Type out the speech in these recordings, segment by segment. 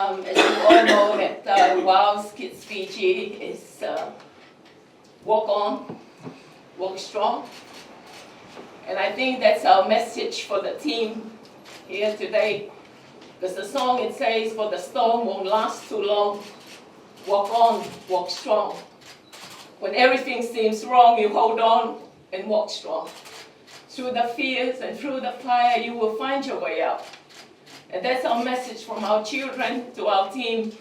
As you all know, that WOW's Kids Fiji is walk on, walk strong. And I think that's our message for the team here today. Because the song, it says, for the storm won't last too long. Walk on, walk strong. When everything seems wrong, you hold on and walk strong. Through the fears and through the fire, you will find your way out. And that's our message from our children to our team,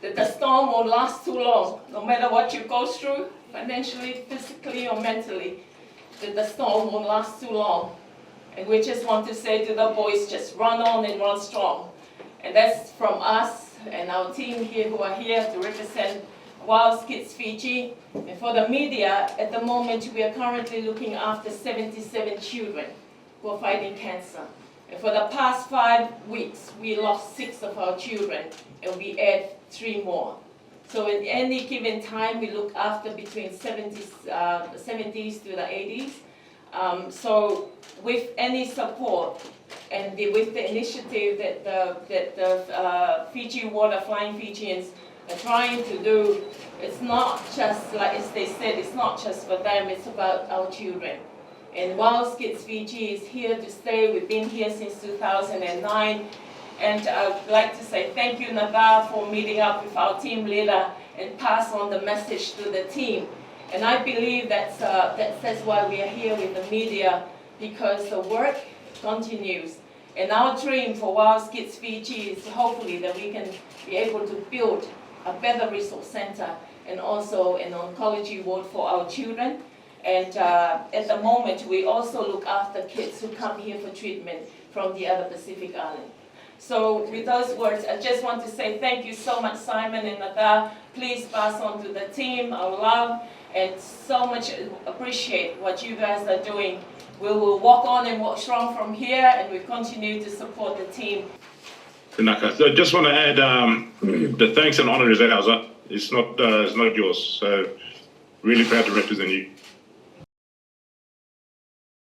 that the storm won't last too long. No matter what you go through, financially, physically, or mentally, that the storm won't last too long. And we just want to say to the boys, just run on and run strong. And that's from us and our team here who are here to represent WOW's Kids Fiji. And for the media, at the moment, we are currently looking after 77 children who are fighting cancer. And for the past 5 weeks, we lost 6 of our children, and we add 3 more. So at any given time, we look after between 70s to the 80s. So with any support and with the initiative that the Fiji Water Flying Fijians are trying to do, it's not just, like as they said, it's not just for them, it's about our children. And WOW's Kids Fiji is here to stay. We've been here since 2009. And I'd like to say thank you, Nadar, for meeting up with our team leader and pass on the message to the team. And I believe that's why we are here with the media, because the work continues. And our dream for WOW's Kids Fiji is hopefully that we can be able to build a better resource center and also an oncology ward for our children. And at the moment, we also look after kids who come here for treatment from the other Pacific Island. So with those words, I just want to say thank you so much, Simon and Nadar. Please pass on to the team our love, and so much appreciate what you guys are doing. We will walk on and walk strong from here, and we continue to support the team. Kanaka. So I just want to add the thanks and honor is ours. It's not yours. So really proud to represent you.